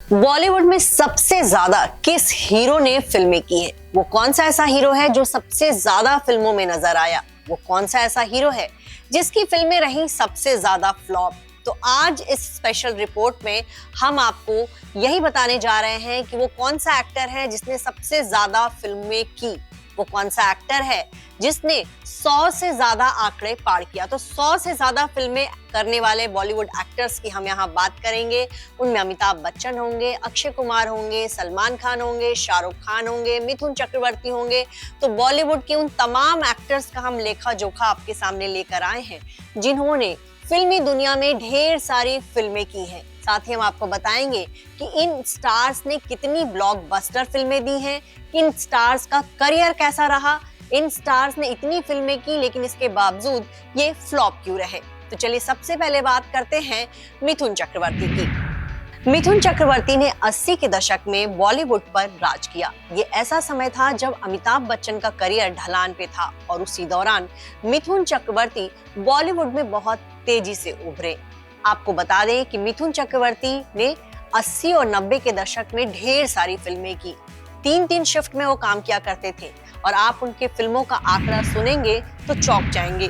बॉलीवुड में सबसे ज्यादा किस हीरो ने फिल्में की है? वो कौन सा ऐसा हीरो है जो सबसे ज्यादा फिल्मों में नजर आया? वो कौन सा ऐसा हीरो है जिसकी फिल्में रही सबसे ज्यादा फ्लॉप? तो आज इस स्पेशल रिपोर्ट में हम आपको यही बताने जा रहे हैं कि वो कौन सा एक्टर है जिसने सबसे ज्यादा फिल्में की। वो कौन सा एक्टर है जिसने 100 से ज्यादा आंकड़े पार किया। तो 100 से ज्यादा फिल्में करने वाले बॉलीवुड एक्टर्स की हम यहाँ बात करेंगे। उनमें अमिताभ बच्चन होंगे, अक्षय कुमार होंगे, सलमान खान होंगे, शाहरुख खान होंगे, मिथुन चक्रवर्ती होंगे। तो बॉलीवुड के उन तमाम एक्टर्स का हम लेखा जोखा आपके सामने लेकर आए हैं जिन्होंने फिल्मी दुनिया में ढेर सारी फिल्में की हैं। साथ ही हम आपको बताएंगे कि इन स्टार्स ने कितनी ब्लॉकबस्टर फिल्में दी हैं, इन स्टार्स का करियर कैसा रहा, इन स्टार्स ने इतनी फिल्में की लेकिन इसके बावजूद ये फ्लॉप क्यों रहे। तो चलिए सबसे पहले बात करते हैं मिथुन चक्रवर्ती की। मिथुन चक्रवर्ती ने 80 के दशक में बॉलीवुड पर राज किया। ये ऐसा समय था जब अमिताभ बच्चन का करियर ढलान पे था और उसी दौरान मिथुन चक्रवर्ती बॉलीवुड में बहुत तेजी से उभरे। आपको बता दें कि मिथुन चक्रवर्ती ने 80 और 90 के दशक में ढेर सारी फिल्में की। 3-3 शिफ्ट में वो काम किया करते थे और आप उनके फिल्मों का आंकड़ा सुनेंगे तो चौंक जाएंगे।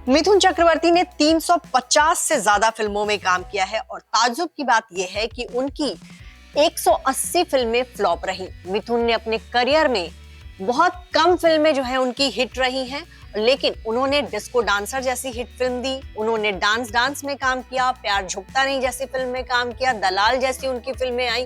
मिथुन चक्रवर्ती ने 350 से ज्यादा फिल्मों में काम किया है और ताज्जुब की बात यह है कि उनकी 180 फिल्में फ्लॉप रही। मिथुन ने अपने करियर में बहुत कम फिल्में जो है उनकी हिट रही हैं, लेकिन उन्होंने डिस्को डांसर जैसी हिट फिल्म दी, उन्होंने डांस में काम किया, प्यार झुकता नहीं जैसी फिल्म में काम किया, दलाल जैसी उनकी फिल्में आई।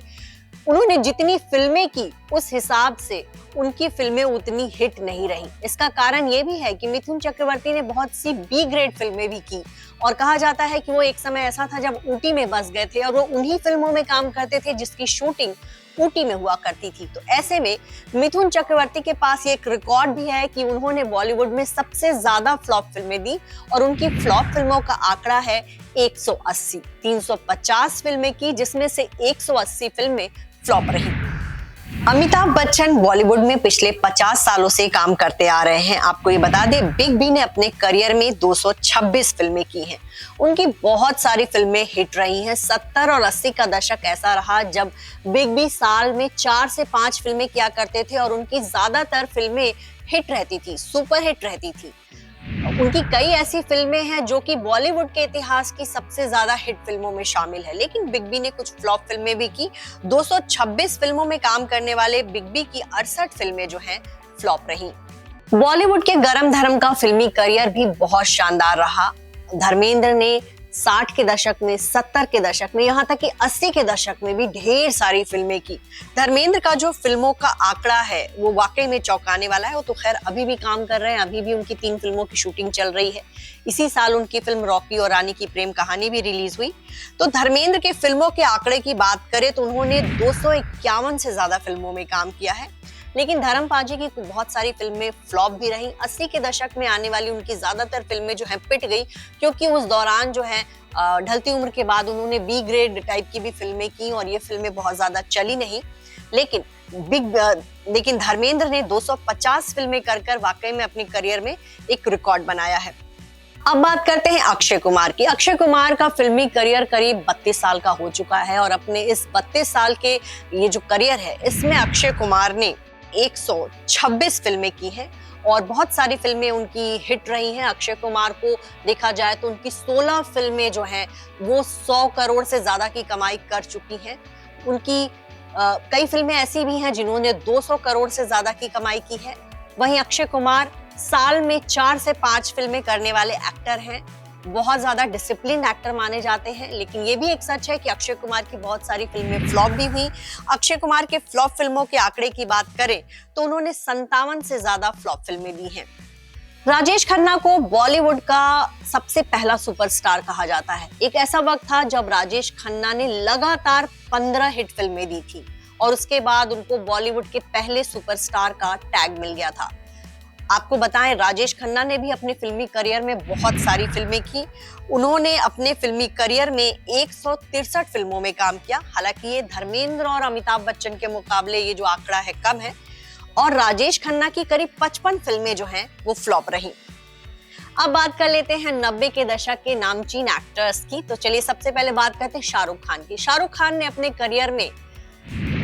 उन्होंने जितनी फिल्में की उस हिसाब से उनकी फिल्में उतनी हिट नहीं रही। इसका कारण ये भी है कि मिथुन चक्रवर्ती ने बहुत सी बी ग्रेड फिल्में भी की और कहा जाता है कि वो एक समय ऐसा था जब ऊटी में बस गए थे और वो उन्हीं फिल्मों में काम करते थे जिसकी शूटिंग ऊटी में हुआ करती थी। तो ऐसे में मिथुन चक्रवर्ती के पास ये एक रिकॉर्ड भी है कि उन्होंने बॉलीवुड में सबसे ज्यादा फ्लॉप फिल्में दी और उनकी फ्लॉप फिल्मों का आंकड़ा है 180। 350 फिल्में की जिसमें से 180 फिल्में फ्लॉप रही। अमिताभ बच्चन बॉलीवुड में पिछले 50 सालों से काम करते आ रहे हैं। आपको ये बता दें, बिग बी ने अपने करियर में 226 फिल्में की हैं। उनकी बहुत सारी फिल्में हिट रही हैं। 70 और 80 का दशक ऐसा रहा जब बिग बी साल में 4 से 5 फिल्में किया करते थे और उनकी ज्यादातर फिल्में हिट रहती थी, सुपर हिट रहती थी। उनकी कई ऐसी फिल्में हैं जो कि बॉलीवुड के इतिहास की सबसे ज्यादा हिट फिल्मों में शामिल है, लेकिन बिग बी ने कुछ फ्लॉप फिल्में भी की। 226 फिल्मों में काम करने वाले बिग बी की 68 फिल्में जो हैं फ्लॉप रही। बॉलीवुड के गरम धर्म का फिल्मी करियर भी बहुत शानदार रहा। धर्मेंद्र ने 60 के दशक में, 70 के दशक में, यहाँ तक कि 80 के दशक में भी ढेर सारी फिल्में की। धर्मेंद्र का जो फिल्मों का आंकड़ा है वो वाकई में चौंकाने वाला है। वो तो खैर अभी भी काम कर रहे हैं, अभी भी उनकी 3 फिल्मों की शूटिंग चल रही है। इसी साल उनकी फिल्म रॉकी और रानी की प्रेम कहानी भी रिलीज हुई। तो धर्मेंद्र के फिल्मों के आंकड़े की बात करें तो उन्होंने 251 से ज्यादा फिल्मों में काम किया है, लेकिन धर्म पाजी की बहुत सारी फिल्में फ्लॉप भी रही। 80 के दशक में आने वाली उनकी ज्यादातर फिल्में जो हैं पिट गई, क्योंकि उस दौरान जो है ढलती उम्र के बाद उन्होंने बी ग्रेड टाइप की भी फिल्में की और ये फिल्में बहुत ज्यादा चली नहीं। लेकिन धर्मेंद्र ने 250 फिल्में कर वाकई में अपने करियर में एक रिकॉर्ड बनाया है। अब बात करते हैं अक्षय कुमार की। अक्षय कुमार का फिल्मी करियर करीब 32 साल का हो चुका है और अपने इस 32 साल के ये जो करियर है इसमें अक्षय कुमार ने 126 फिल्में की हैं और बहुत सारी फिल्में उनकी हिट रही हैं। अक्षय कुमार को देखा जाए तो उनकी 16 फिल्में जो हैं वो 100 करोड़ से ज्यादा की कमाई कर चुकी हैं। उनकी कई फिल्में ऐसी भी हैं जिन्होंने 200 करोड़ से ज्यादा की कमाई की है। वहीं अक्षय कुमार साल में 4 से 5 फिल्में करने वाले एक्टर हैं। बहुत ज्यादा डिसिप्लिन एक्टर माने जाते हैं, लेकिन ये भी एक सच है कि अक्षय कुमार की बहुत सारी फिल्में फ्लॉप भी हुई। अक्षय कुमार के फ्लॉप फिल्मों के आंकड़े की बात करें तो उन्होंने 57 से ज्यादा फ्लॉप फिल्में दी हैं। राजेश खन्ना को बॉलीवुड का सबसे पहला सुपरस्टार कहा जाता है। एक ऐसा वक्त था जब राजेश खन्ना ने लगातार 15 हिट फिल्में दी थी और उसके बाद उनको बॉलीवुड के पहले सुपरस्टार का टैग मिल गया था। आपको बताएं, राजेश खन्ना ने भी अपने फिल्मी करियर में बहुत सारी फिल्में की। उन्होंने अपने फिल्मी करियर में 163 फिल्मों में काम किया। हालांकि ये धर्मेंद्र और अमिताभ बच्चन के मुकाबले ये जो आंकड़ा है कम है और राजेश खन्ना की करीब 55 फिल्में जो हैं वो फ्लॉप रही। अब बात कर लेते हैं 90 के दशक के नामचीन एक्टर्स की। तो चलिए सबसे पहले बात करते हैं शाहरुख खान की। शाहरुख खान ने अपने करियर में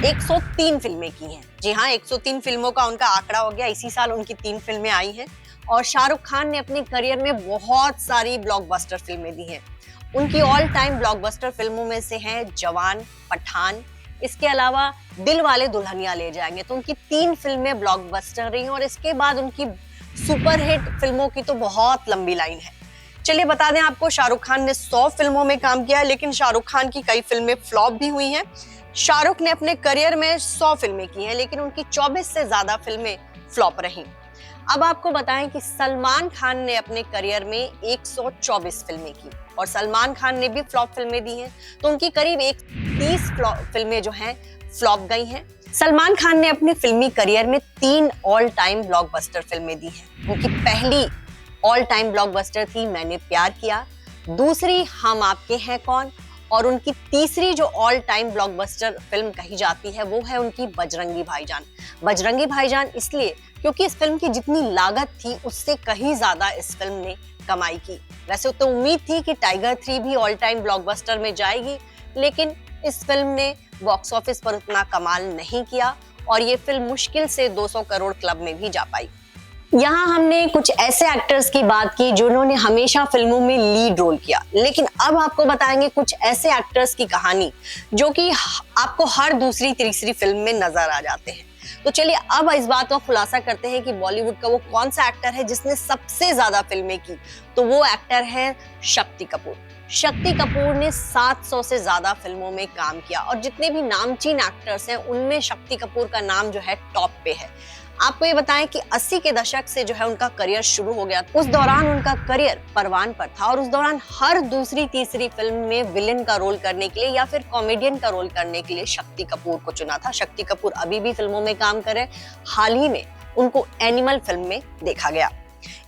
103 फिल्में की हैं। जी हाँ, 103 फिल्मों का उनका आंकड़ा हो गया। इसी साल उनकी 3 फिल्में आई हैं और शाहरुख खान ने अपने करियर में बहुत सारी ब्लॉकबस्टर फिल्में दी हैं। उनकी ऑल टाइम ब्लॉकबस्टर फिल्मों में से हैं जवान, पठान, इसके अलावा दिल वाले दुल्हनिया ले जाएंगे। तो उनकी 3 फिल्में ब्लॉकबस्टर रही और इसके बाद उनकी सुपरहिट फिल्मों की तो बहुत लंबी लाइन है। चलिए बता दें आपको, शाहरुख खान ने 100 फिल्मों में काम किया है, लेकिन शाहरुख खान की कई फिल्में फ्लॉप भी हुई हैं। शाहरुख ने अपने करियर में 100 फिल्में की हैं, लेकिन उनकी 24 से ज्यादा फिल्में फ्लॉप रहीं। अब आपको बताएं कि सलमान खान ने अपने करियर में 124 फिल्में की और सलमान खान ने भी फ्लॉप फिल्में दी हैं, तो उनकी करीब 30 फिल्में जो हैं फ्लॉप गई हैं। सलमान खान ने अपने फिल्मी करियर में 3 ऑल टाइम ब्लॉकबस्टर फिल्में दी हैं। उनकी पहली ऑल टाइम ब्लॉकबस्टर थी मैंने प्यार किया, दूसरी हम आपके हैं कौन, और उनकी तीसरी जो ऑल टाइम ब्लॉकबस्टर फिल्म कही जाती है वो है उनकी बजरंगी भाईजान। बजरंगी भाईजान इसलिए क्योंकि इस फिल्म की जितनी लागत थी उससे कहीं ज्यादा इस फिल्म ने कमाई की। वैसे तो उम्मीद थी कि टाइगर 3 भी ऑल टाइम ब्लॉकबस्टर में जाएगी, लेकिन इस फिल्म ने बॉक्स ऑफिस पर उतना कमाल नहीं किया और ये फिल्म मुश्किल से 200 करोड़ क्लब में भी जा पाई। यहाँ हमने कुछ ऐसे एक्टर्स की बात की जिन्होंने हमेशा फिल्मों में लीड रोल किया, लेकिन अब आपको बताएंगे कुछ ऐसे एक्टर्स की कहानी जो कि आपको हर दूसरी तीसरी फिल्म में नजर आ जाते हैं। तो चलिए अब इस बात का खुलासा करते हैं कि बॉलीवुड का वो कौन सा एक्टर है जिसने सबसे ज्यादा फिल्में की। तो वो एक्टर है शक्ति कपूर। शक्ति कपूर ने 700 से ज्यादा फिल्मों में काम किया और जितने भी नामचीन एक्टर्स हैं उनमें शक्ति कपूर का नाम जो है टॉप पे है। आपको ये बताएं कि 80 के दशक से जो है उनका करियर शुरू हो गया। उस दौरान उनका करियर परवान पर था और उस दौरान हर दूसरी तीसरी फिल्म में विलेन का रोल करने के लिए या फिर कॉमेडियन का रोल करने के लिए शक्ति कपूर को चुना था। शक्ति कपूर अभी भी फिल्मों में काम कर रहे हैं। हाल ही में उनको एनिमल फिल्म में देखा गया।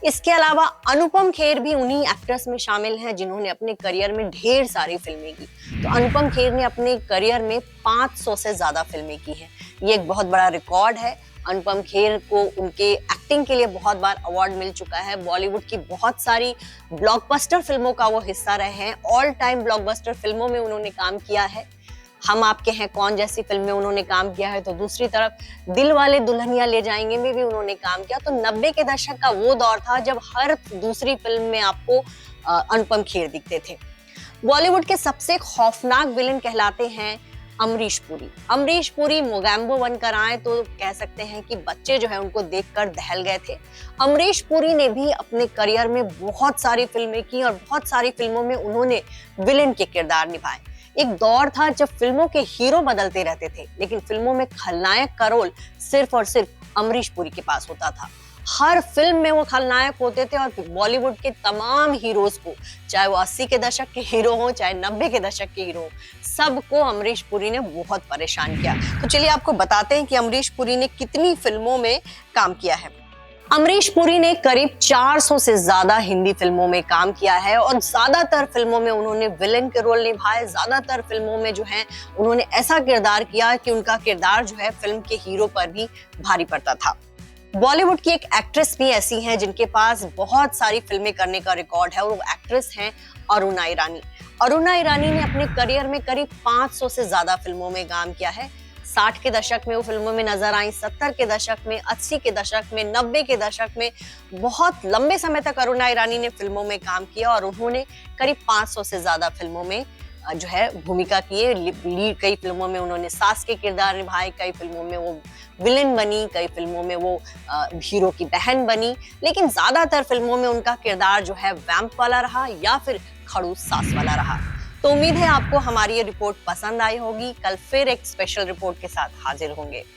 इसके अलावा अनुपम खेर भी उन्हीं एक्टर्स में शामिल हैं जिन्होंने अपने करियर में ढेर सारी फिल्में की। तो अनुपम खेर ने अपने करियर में 500 से ज्यादा फिल्में की हैं। ये एक बहुत बड़ा रिकॉर्ड है। अनुपम खेर को उनके एक्टिंग के लिए बहुत बार अवार्ड मिल चुका है। बॉलीवुड की बहुत सारी ब्लॉकबस्टर फिल्मों का वो हिस्सा रहे हैं। ऑल टाइम ब्लॉकबस्टर फिल्मों में उन्होंने काम किया है। हम आपके हैं कौन जैसी फिल्म में उन्होंने काम किया है, तो दूसरी तरफ दिल वाले दुल्हनिया ले जाएंगे में भी उन्होंने काम किया। तो 90 के दशक का वो दौर था जब हर दूसरी फिल्म में आपको अनुपम खेर दिखते थे। बॉलीवुड के सबसे खौफनाक विलेन कहलाते हैं अमरीश पुरी। अमरीश पुरी मोगैम्बो बनकर आए तो कह सकते हैं कि बच्चे जो है उनको देखकर दहल गए थे। अमरीश पुरी ने भी अपने करियर में बहुत सारी फिल्में की और बहुत सारी फिल्मों में उन्होंने विलेन के किरदार निभाए। एक दौर था जब फिल्मों के हीरो बदलते रहते थे, लेकिन फिल्मों में खलनायक का रोल सिर्फ और सिर्फ अमरीश पुरी के पास होता था। हर फिल्म में वो खलनायक होते थे और बॉलीवुड के तमाम हीरोज को, चाहे वो 80 के दशक के हीरो हो चाहे 90 के दशक के हीरो हो, सबको अमरीश पुरी ने बहुत परेशान किया। तो चलिए आपको बताते हैं कि अमरीश पुरी ने कितनी फिल्मों में काम किया है। अमरीश पुरी ने करीब 400 से ज्यादा हिंदी फिल्मों में काम किया है और ज्यादातर फिल्मों में उन्होंने विलेन के रोल निभाए। ज्यादातर फिल्मों में जो है उन्होंने ऐसा किरदार किया कि उनका किरदार जो है फिल्म के हीरो पर भी भारी पड़ता था। बॉलीवुड की एक एक्ट्रेस भी ऐसी हैं जिनके पास बहुत सारी फिल्में करने का रिकॉर्ड है और वो एक्ट्रेस हैं अरुणा ईरानी। अरुणा ईरानी ने अपने करियर में करीब 500 से ज्यादा फिल्मों में काम किया है। 60 के दशक में वो फिल्मों में नजर आई, 70 के दशक में, 80 के दशक में, 90 के दशक में बहुत लंबे समय तक अरुणा ईरानी ने फिल्मों में काम किया और उन्होंने करीब 500 से ज्यादा फिल्मों में जो है भूमिका की है। लीड कई फिल्मों में उन्होंने सास के किरदार निभाए, कई फिल्मों में वो विलेन बनी, कई फिल्मों में वो हीरो की बहन बनी, लेकिन ज्यादातर फिल्मों में उनका किरदार जो है वैम्प वाला रहा या फिर खड़ूस सास वाला रहा। तो उम्मीद है आपको हमारी ये रिपोर्ट पसंद आई होगी। कल फिर एक स्पेशल रिपोर्ट के साथ हाजिर होंगे।